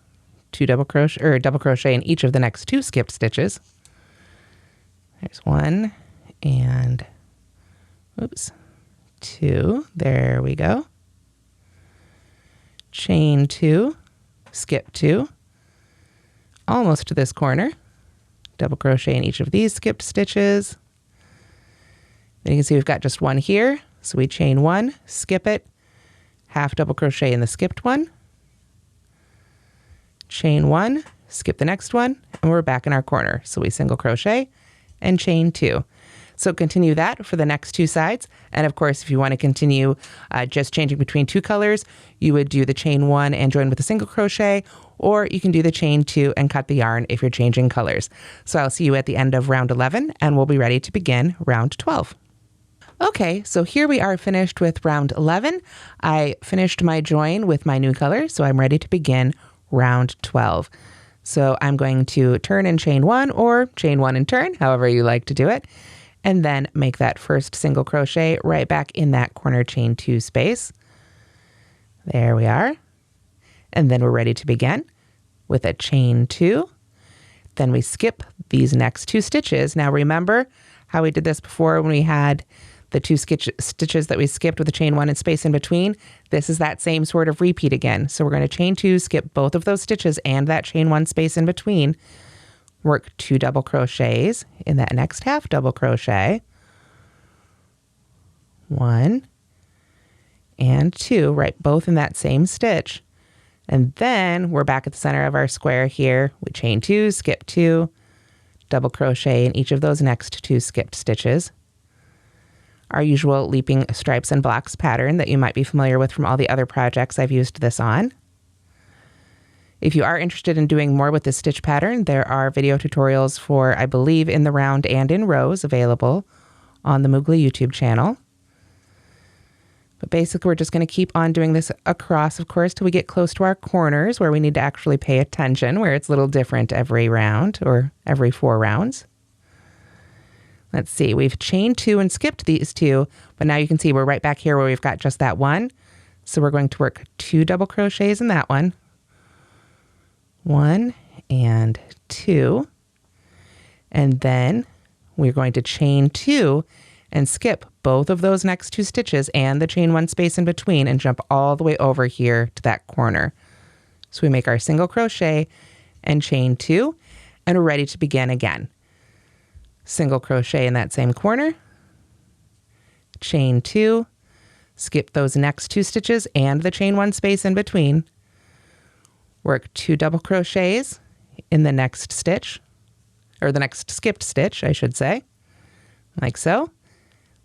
2 double crochet in each of the next 2 skipped stitches. There's 1 and, oops, 2. There we go. Chain 2, skip 2, almost to this corner. Double crochet in each of these skipped stitches. Then you can see we've got just 1 here. So we chain 1, skip it, half double crochet in the skipped one, chain 1, skip the next one, and we're back in our corner. So we single crochet and chain 2. So continue that for the next 2 sides. And of course, if you want to continue just changing between 2 colors, you would do the chain 1 and join with a single crochet, or you can do the chain 2 and cut the yarn if you're changing colors. So I'll see you at the end of round 11, and we'll be ready to begin round 12. Okay, so here we are finished with round 11. I finished my join with my new color, so I'm ready to begin round 12. So I'm going to turn and chain 1, or chain 1 and turn, however you like to do it, and then make that first single crochet right back in that corner chain 2 space. There we are. And then we're ready to begin with a chain 2. Then we skip these next 2 stitches. Now remember how we did this before when we had the 2 stitches that we skipped with the chain 1 and space in between? This is that same sort of repeat again. So we're going to chain 2, skip both of those stitches and that chain 1 space in between, work 2 double crochets in that next half double crochet, 1 and 2, right, both in that same stitch. And then we're back at the center of our square here. We chain 2, skip 2, double crochet in each of those next 2 skipped stitches. Our usual leaping stripes and blocks pattern that you might be familiar with from all the other projects I've used this on. If you are interested in doing more with this stitch pattern, there are video tutorials for, I believe, in the round and in rows available on the Moogly YouTube channel. But basically, we're just going to keep on doing this across, of course, till we get close to our corners where we need to actually pay attention, where it's a little different every round or every 4 rounds. Let's see, we've chained 2 and skipped these 2, but now you can see we're right back here where we've got just that 1. So we're going to work 2 double crochets in that one. 1 and 2. And then we're going to chain 2 and skip both of those next 2 stitches and the chain 1 space in between and jump all the way over here to that corner. So we make our single crochet and chain 2, and we're ready to begin again. Single crochet in that same corner, chain 2, skip those next 2 stitches and the chain 1 space in between, work 2 double crochets in the next stitch, or the next skipped stitch, I should say, like so.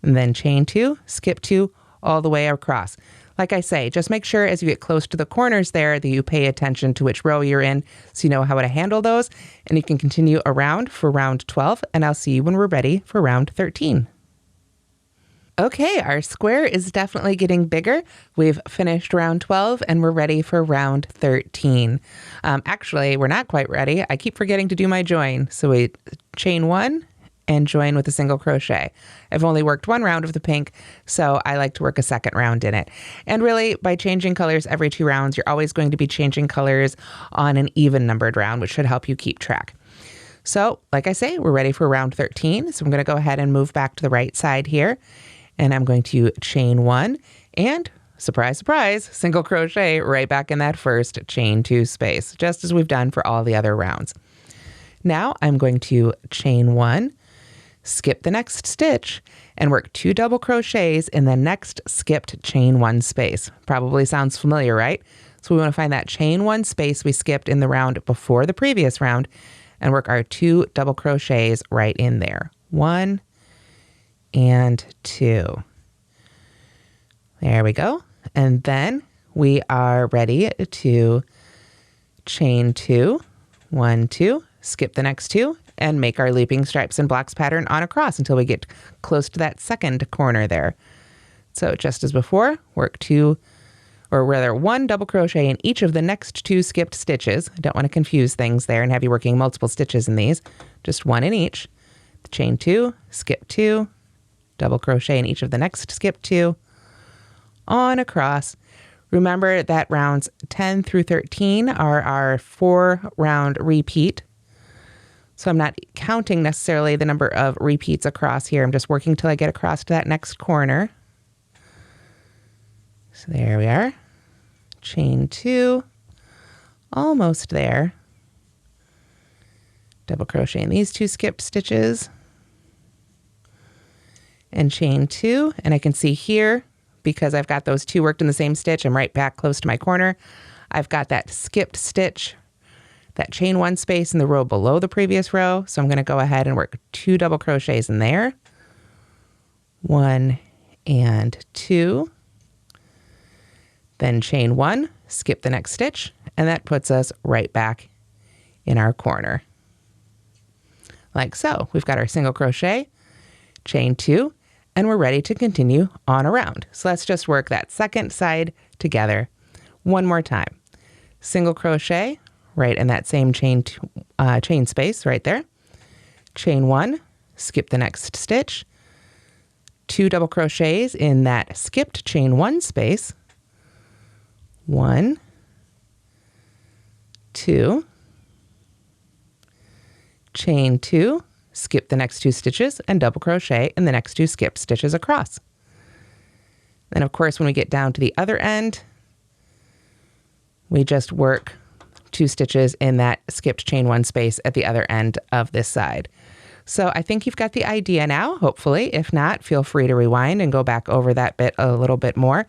And then chain 2, skip 2 all the way across. Like I say, just make sure as you get close to the corners there that you pay attention to which row you're in so you know how to handle those. And you can continue around for round 12, and I'll see you when we're ready for round 13. Okay, our square is definitely getting bigger. We've finished round 12 and we're ready for round 13. Actually, we're not quite ready. I keep forgetting to do my join. So we chain 1 and join with a single crochet. I've only worked 1 round of the pink, so I like to work a second round in it. And really, by changing colors every 2 rounds, you're always going to be changing colors on an even numbered round, which should help you keep track. So, like I say, we're ready for round 13. So I'm going to go ahead and move back to the right side here, and I'm going to chain 1 and, surprise, surprise, single crochet right back in that first chain 2 space, just as we've done for all the other rounds. Now I'm going to chain 1, skip the next stitch, and work 2 double crochets in the next skipped chain 1 space. Probably sounds familiar, right? So we want to find that chain 1 space we skipped in the round before the previous round and work our 2 double crochets right in there. 1 and 2. There we go. And then we are ready to chain 2, 1, 2, skip the next 2, and make our leaping stripes and blocks pattern on across until we get close to that second corner there. So just as before, work 2, or rather 1 double crochet in each of the next 2 skipped stitches. I don't want to confuse things there and have you working multiple stitches in these, just 1 in each. Chain 2, skip 2, double crochet in each of the next skip 2, on across. Remember that rounds 10 through 13 are our 4-round repeat. So I'm not counting necessarily the number of repeats across here. I'm just working till I get across to that next corner. So there we are. Chain 2, almost there. Double crochet in these 2 skipped stitches. And chain 2, and I can see here, because I've got those 2 worked in the same stitch, I'm right back close to my corner. I've got that skipped stitch, that chain 1 space in the row below the previous row. So I'm going to go ahead and work 2 double crochets in there. 1 and 2. Then chain 1, skip the next stitch, and that puts us right back in our corner. Like so. We've got our single crochet, chain 2, and we're ready to continue on around. So let's just work that second side together one more time. Single crochet right in that same chain space right there. Chain 1, skip the next stitch, 2 double crochets in that skipped chain 1 space. 1, 2, chain 2, skip the next 2 stitches, and double crochet in the next 2 skipped stitches across. Then of course when we get down to the other end, we just work 2 stitches in that skipped chain 1 space at the other end of this side. So I think you've got the idea now, hopefully. If not, feel free to rewind and go back over that bit a little bit more.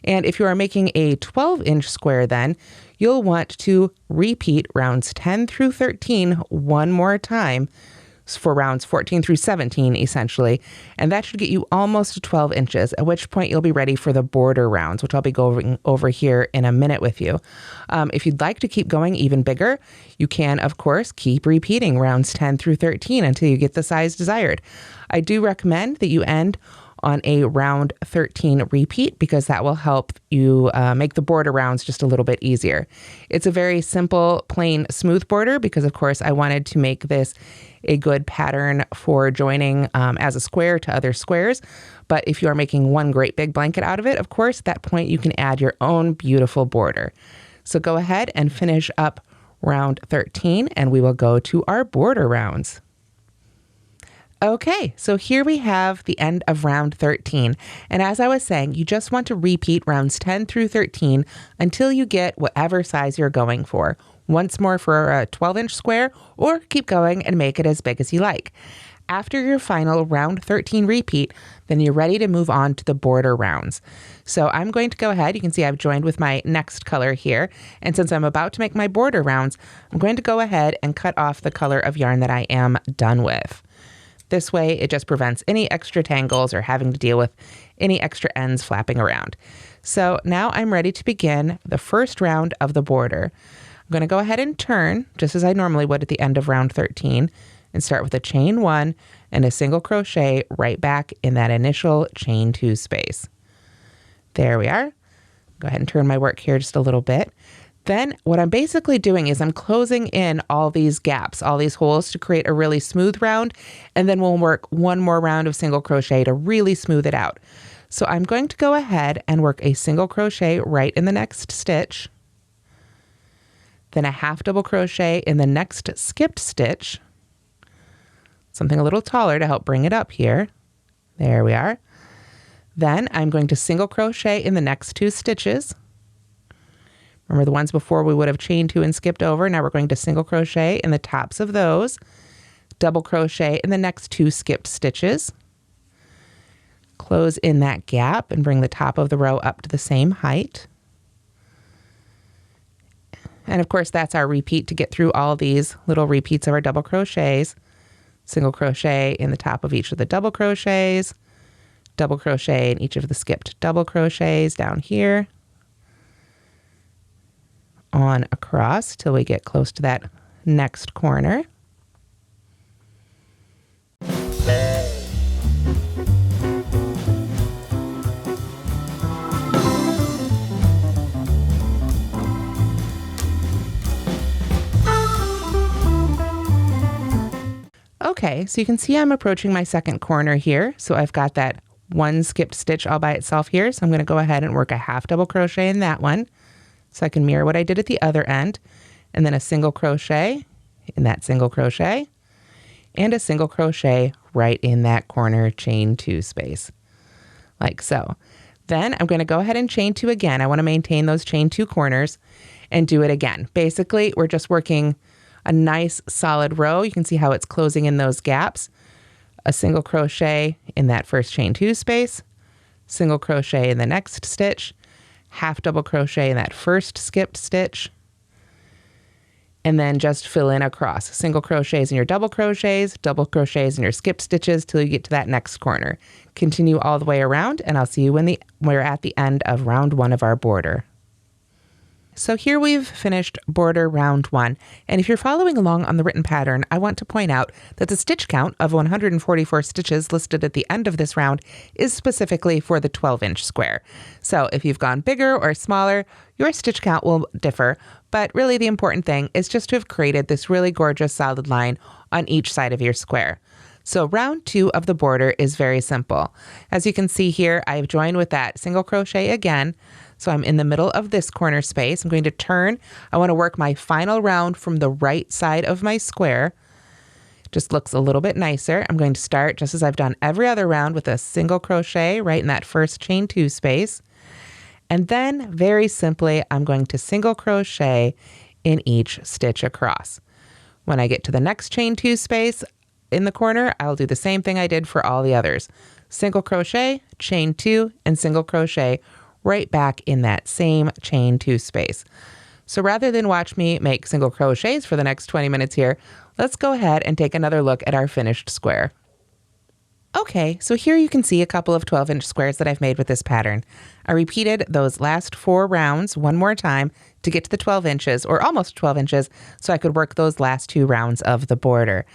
And if you are making a 12-inch square then, you'll want to repeat rounds 10 through 13 one more time for rounds 14 through 17 essentially, and that should get you almost to 12 inches, at which point you'll be ready for the border rounds, which I'll be going over here in a minute with you. If you'd like to keep going even bigger, you can of course keep repeating rounds 10 through 13 until you get the size desired. I do recommend that you end on a round 13 repeat because that will help you make the border rounds just a little bit easier. It's a very simple, plain, smooth border because of course I wanted to make this a good pattern for joining as a square to other squares. But if you are making one great big blanket out of it, of course, at that point you can add your own beautiful border. So go ahead and finish up round 13 and we will go to our border rounds. Okay, so here we have the end of round 13. And as I was saying, you just want to repeat rounds 10 through 13 until you get whatever size you're going for. Once more for a 12-inch square, or keep going and make it as big as you like. After your final round 13 repeat, then you're ready to move on to the border rounds. So I'm going to go ahead, you can see I've joined with my next color here, and since I'm about to make my border rounds, I'm going to go ahead and cut off the color of yarn that I am done with. This way, it just prevents any extra tangles or having to deal with any extra ends flapping around. So now I'm ready to begin the first round of the border. I'm going to go ahead and turn, just as I normally would at the end of round 13, and start with a chain 1 and a single crochet right back in that initial chain 2 space. There we are. Go ahead and turn my work here just a little bit. Then what I'm basically doing is I'm closing in all these gaps, all these holes to create a really smooth round, and then we'll work one more round of single crochet to really smooth it out. So I'm going to go ahead and work a single crochet right in the next stitch, then a half double crochet in the next skipped stitch, something a little taller to help bring it up here. There we are. Then I'm going to single crochet in the next 2 stitches. Remember the ones before we would have chained 2 and skipped over. Now we're going to single crochet in the tops of those, double crochet in the next 2 skipped stitches, close in that gap and bring the top of the row up to the same height. And of course that's our repeat to get through all these little repeats of our double crochets. Single crochet in the top of each of the double crochets, double crochet in each of the skipped double crochets down here, on across till we get close to that next corner. Okay, so you can see I'm approaching my second corner here. So I've got that one skipped stitch all by itself here. So I'm going to go ahead and work a half double crochet in that one, so I can mirror what I did at the other end, and then a single crochet in that single crochet, and a single crochet right in that corner chain 2 space, like so. Then I'm going to go ahead and chain 2 again. I want to maintain those chain 2 corners and do it again. Basically, we're just working a nice solid row. You can see how it's closing in those gaps. A single crochet in that first chain 2 space, single crochet in the next stitch, half double crochet in that first skipped stitch, and then just fill in across. Single crochets in your double crochets in your skipped stitches till you get to that next corner. Continue all the way around, and I'll see you when we're at the end of round 1 of our border. So here we've finished border round 1, and if you're following along on the written pattern, I want to point out that the stitch count of 144 stitches listed at the end of this round is specifically for the 12-inch square. So if you've gone bigger or smaller, your stitch count will differ, but really the important thing is just to have created this really gorgeous solid line on each side of your square. So round 2 of the border is very simple. As you can see here, I've joined with that single crochet again. So I'm in the middle of this corner space. I'm going to turn. I want to work my final round from the right side of my square. Just looks a little bit nicer. I'm going to start just as I've done every other round with a single crochet right in that first chain 2 space. And then very simply, I'm going to single crochet in each stitch across. When I get to the next chain 2 space in the corner, I'll do the same thing I did for all the others. Single crochet, chain 2, and single crochet right back in that same chain 2 space. So rather than watch me make single crochets for the next 20 minutes here, let's go ahead and take another look at our finished square. Okay, so here you can see a couple of 12-inch squares that I've made with this pattern. I repeated those last 4 rounds one more time to get to the 12 inches, or almost 12 inches, so I could work those last 2 rounds of the border.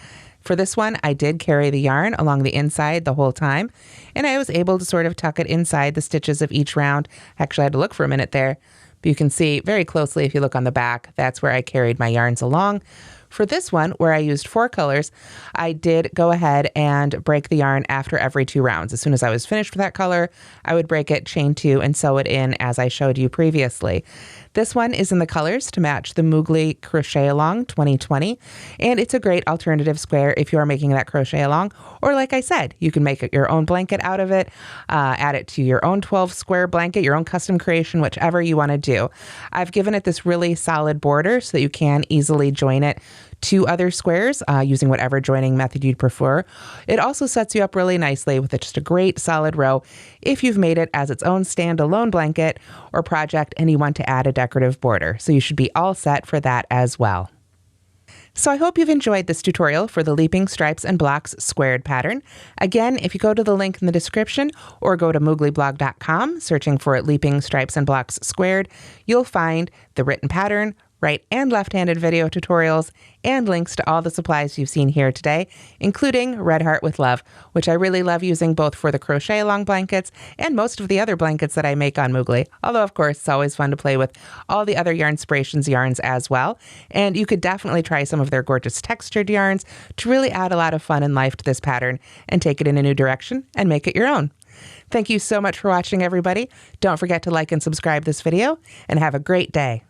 For this one, I did carry the yarn along the inside the whole time, and I was able to sort of tuck it inside the stitches of each round. Actually, I had to look for a minute there, but you can see very closely if you look on the back, that's where I carried my yarns along. For this one, where I used 4 colors, I did go ahead and break the yarn after every 2 rounds. As soon as I was finished with that color, I would break it, chain 2, and sew it in as I showed you previously. This one is in the colors to match the Moogly Crochet Along 2020, and it's a great alternative square if you are making that crochet along, or like I said, you can make your own blanket out of it, add it to your own 12 square blanket, your own custom creation, whichever you want to do. I've given it this really solid border so that you can easily join it to other squares using whatever joining method you'd prefer. It also sets you up really nicely with just a great solid row if you've made it as its own standalone blanket or project and you want to add a decorative border. So you should be all set for that as well. So I hope you've enjoyed this tutorial for the Leaping Stripes and Blocks squared pattern. Again, if you go to the link in the description or go to mooglyblog.com searching for Leaping Stripes and Blocks squared, you'll find the written pattern, right and left-handed video tutorials, and links to all the supplies you've seen here today, including Red Heart with Love, which I really love using both for the crochet along blankets and most of the other blankets that I make on Moogly. Although, of course, it's always fun to play with all the other Yarnspirations yarns as well. And you could definitely try some of their gorgeous textured yarns to really add a lot of fun and life to this pattern and take it in a new direction and make it your own. Thank you so much for watching, everybody. Don't forget to like and subscribe this video, and have a great day.